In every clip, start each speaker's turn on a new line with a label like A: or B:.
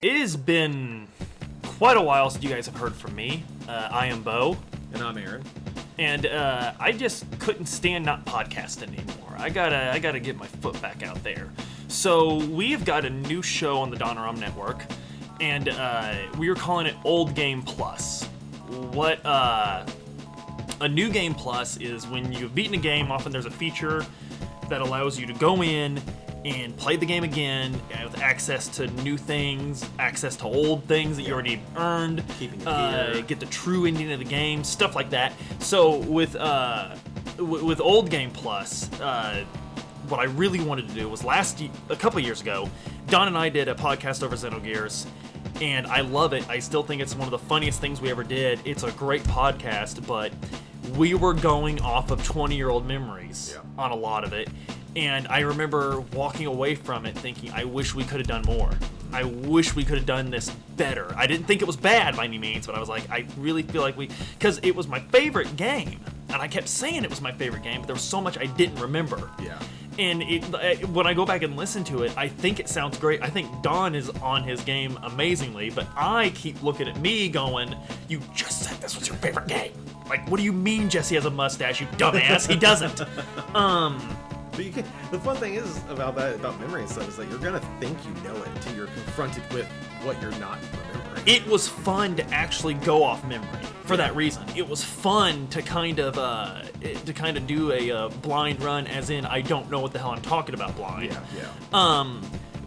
A: It has been quite a while since you guys have heard from me. I am Beau.
B: And I'm Aaron.
A: And I just couldn't stand not podcasting anymore. I gotta get my foot back out there. So we have got a new show on the Donorum Network, and we are calling it Old Game Plus. What a new game plus is when you've beaten a game. Often there's a feature that allows you to go in and play the game again with access to new things, access to old things that you already earned, get the true ending of the game, stuff like that. So with Old Game Plus, what I really wanted to do was a couple of years ago, Don and I did a podcast over Xenogears, and I love it. I still think it's one of the funniest things we ever did. It's a great podcast, but we were going off of 20-year-old memories on a lot of it. And I remember walking away from it thinking, I wish we could have done more. I wish we could have done this better. I didn't think it was bad by any means, but I was like, I really feel like because it was my favorite game. And I kept saying it was my favorite game, but there was so much I didn't remember.
B: Yeah.
A: And when I go back and listen to it, I think it sounds great. I think Don is on his game amazingly, but I keep looking at me going, you just said this was your favorite game. Like, what do you mean Jesse has a mustache, you dumbass? He doesn't.
B: But the fun thing is about memory and stuff is that you're gonna think you know it until you're confronted with what you're not remembering.
A: It was fun to actually go off memory for that reason. It was fun to kind of do a blind run, as in I don't know what the hell I'm talking about blind.
B: Yeah.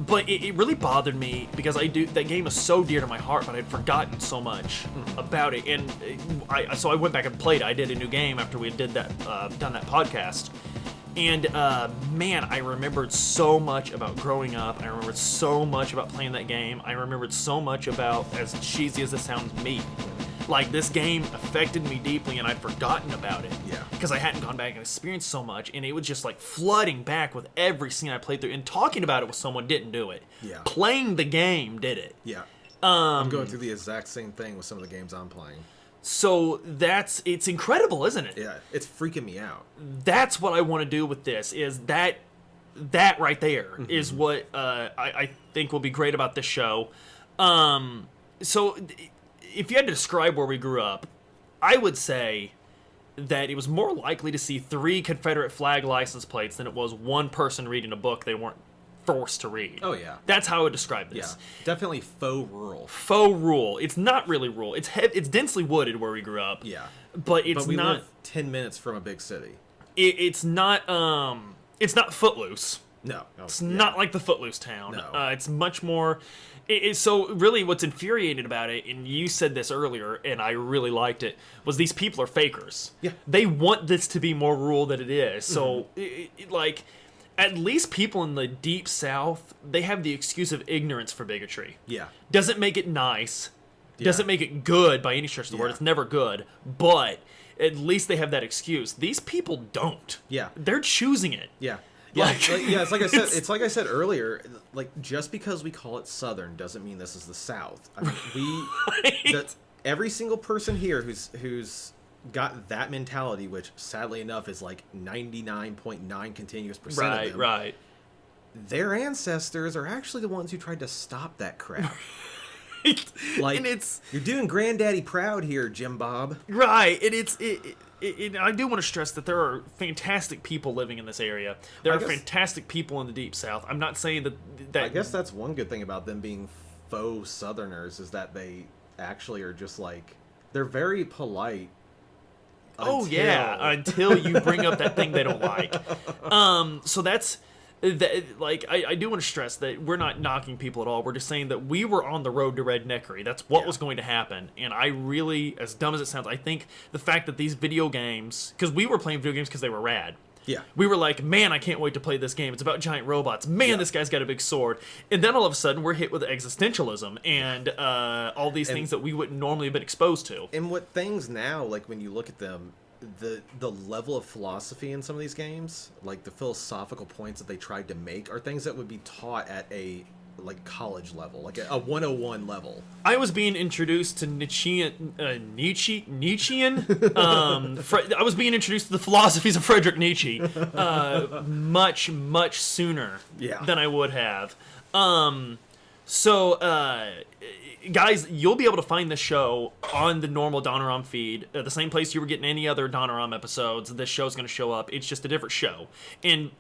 A: But it really bothered me because that game is so dear to my heart, but I'd forgotten so much about it, and so I went back and played it. I did a new game after we done that podcast. And, man, I remembered so much about growing up. I remembered so much about playing that game. I remembered so much about, as cheesy as this sounds, me. Like, this game affected me deeply, and I'd forgotten about it.
B: Yeah.
A: Because I hadn't gone back and experienced so much, and it was just, like, flooding back with every scene I played through. And talking about it with someone didn't do it.
B: Yeah.
A: Playing the game did it.
B: Yeah. I'm going through the exact same thing with some of the games I'm playing.
A: So it's incredible, isn't it?
B: Yeah, it's freaking me out.
A: That's what I want to do with this, is that right there is what I think will be great about this show. So if you had to describe where we grew up, I would say that it was more likely to see 3 Confederate flag license plates than it was one person reading a book they weren't forced to read.
B: Oh, yeah.
A: That's how I would describe this.
B: Yeah, definitely faux rural.
A: Faux rural. It's not really rural. It's densely wooded where we grew up.
B: Yeah.
A: But we
B: live 10 minutes from a big city.
A: It's not Footloose.
B: No.
A: It's not like the Footloose town.
B: No.
A: It's much more... So really what's infuriating about it, and you said this earlier, and I really liked it, was these people are fakers.
B: Yeah.
A: They want this to be more rural than it is. So, at least people in the deep south, they have the excuse of ignorance for bigotry.
B: Yeah.
A: Doesn't make it nice.
B: Yeah.
A: Doesn't make it good by any stretch of the word. It's never good. But at least they have that excuse. These people don't.
B: Yeah.
A: They're choosing it.
B: Yeah. Yeah, it's like I said. It's like I said earlier. Like, just because we call it Southern doesn't mean this is the South. I mean, every single person here who's got that mentality, which sadly enough is like 99.9 continuous percent of them.
A: Right.
B: Their ancestors are actually the ones who tried to stop that crap. Like, and you're doing Granddaddy proud here, Jim Bob.
A: Right, and I do want to stress that there are fantastic people living in this area. There are fantastic people in the Deep South. I'm not saying that...
B: I guess that's one good thing about them being faux Southerners, is that they actually are just like... They're very polite.
A: Until you bring up that thing they don't like. So that's... I do want to stress that we're not knocking people at all. We're just saying that we were on the road to redneckery. That's what was going to happen. And I really, as dumb as it sounds, I think the fact that these video games... Because we were playing video games because they were rad.
B: Yeah.
A: We were like, man, I can't wait to play this game. It's about giant robots. Man, this guy's got a big sword. And then all of a sudden, we're hit with existentialism and all these things that we wouldn't normally have been exposed to.
B: And what things now, like when you look at them... The level of philosophy in some of these games, like the philosophical points that they tried to make, are things that would be taught at a college level, like a 101 level.
A: I was being introduced to Nietzschean. I was being introduced to the philosophies of Friedrich Nietzsche much sooner than I would have. So, guys, you'll be able to find the show on the normal Donoram feed, the same place you were getting any other Donoram episodes. This show's going to show up. It's just a different show. And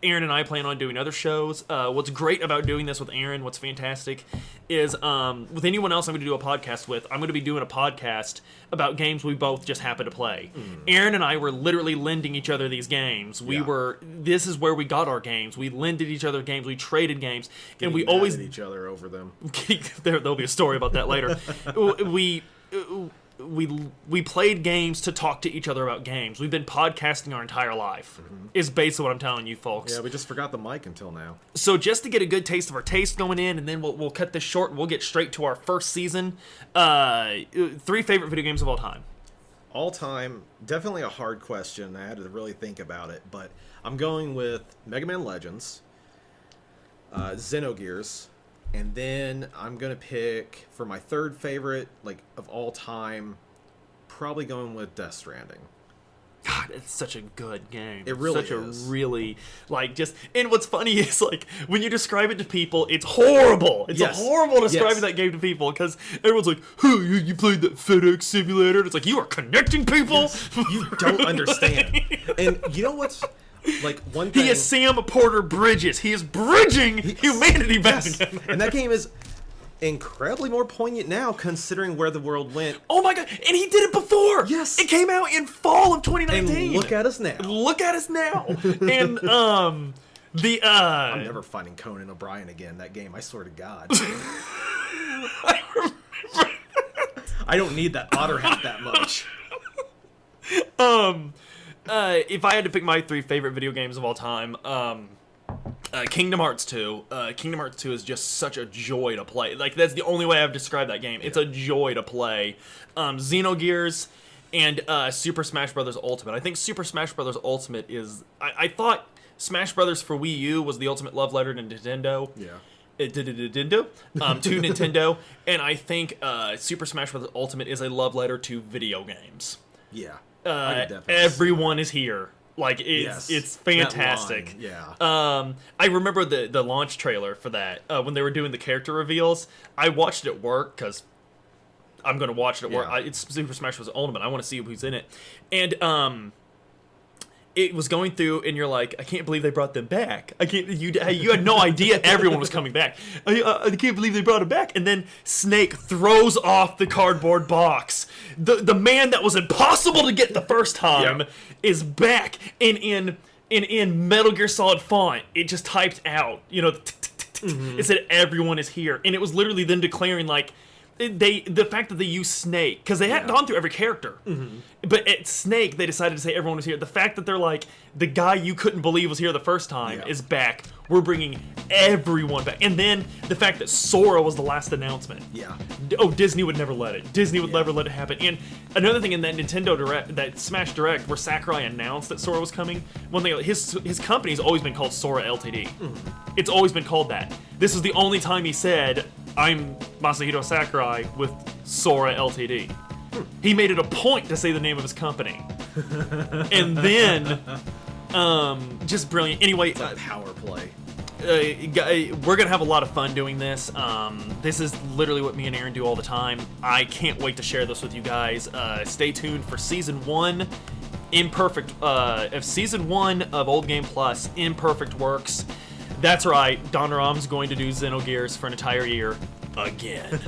A: Aaron and I plan on doing other shows. What's great about doing this with Aaron, what's fantastic, is with anyone else I'm going to do a podcast with, I'm going to be doing a podcast about games we both just happen to play. Aaron and I were literally lending each other these games. This is where we got our games. We lended each other games. We traded games.
B: And we always at each other over them.
A: There'll be a story about that later. We played games to talk to each other about games. We've been podcasting our entire life, is basically what I'm telling you folks.
B: Yeah, we just forgot the mic until now.
A: So just to get a good taste of our taste going in, and then we'll cut this short and we'll get straight to our first season. 3 favorite video games of all time.
B: All time, definitely a hard question. I had to really think about it, but I'm going with Mega Man Legends, Xenogears, and then I'm going to pick, for my third favorite, like, of all time, probably going with Death Stranding.
A: God, it's such a good game.
B: It really
A: is.
B: is.
A: A really, like, just... And what's funny is, like, when you describe it to people, it's horrible. It's horrible describing that game to people, because everyone's like, huh, you played that FedEx simulator? And it's like, you are connecting people? Yes.
B: You don't understand. And you know what's... Like, one thing...
A: He is Sam Porter Bridges. He is bridging humanity back again.
B: And that game is incredibly more poignant now, considering where the world went.
A: Oh my god, and he did it before!
B: Yes!
A: It came out in fall of 2019!
B: And look at us now.
A: Look at us now! And, I'm
B: never finding Conan O'Brien again, that game, I swear to God. I don't need that otter hat that much.
A: If I had to pick my 3 favorite video games of all time, Kingdom Hearts 2. Kingdom Hearts 2 is just such a joy to play. Like, that's the only way I've described that game. It's a joy to play. Xenogears and Super Smash Bros. Ultimate. I think Super Smash Bros. Ultimate is... I thought Smash Bros. For Wii U was the ultimate love letter to Nintendo.
B: Yeah.
A: To Nintendo. And I think Super Smash Bros. Ultimate is a love letter to video games.
B: Yeah.
A: Everyone is here. Like, it's fantastic.
B: Yeah.
A: I remember the launch trailer for that when they were doing the character reveals. I watched it at work because I'm going to watch it at work. It's Super Smash Bros. Ultimate. I want to see who's in it. And it was going through, and you're like, I can't believe they brought them back. You had no idea everyone was coming back. I can't believe they brought him back. And then Snake throws off the cardboard box. The man that was impossible to get the first time is back. And in Metal Gear Solid font, it just typed out, it said everyone is here. And it was literally them declaring, like, the fact that they used Snake, because they hadn't gone through every character, but at Snake they decided to say everyone was here. The fact that they're like, the guy you couldn't believe was here the first time is back. We're bringing everyone back. And then the fact that Sora was the last announcement.
B: Yeah.
A: Oh, Disney would never let it. Disney would never let it happen. And another thing in that Nintendo Direct, that Smash Direct, where Sakurai announced that Sora was coming, one thing, his company's always been called Sora Ltd. It's always been called that. This was the only time he said, I'm Masahiro Sakurai with Sora Ltd. He made it a point to say the name of his company. And then, just brilliant. Anyway,
B: power play.
A: We're gonna have a lot of fun doing this. This is literally what me and Aaron do all the time. I can't wait to share this with you guys. Stay tuned for season 1. Season 1 of Old Game Plus, Imperfect Works. That's right, Donoram's going to do Xenogears for an entire year again.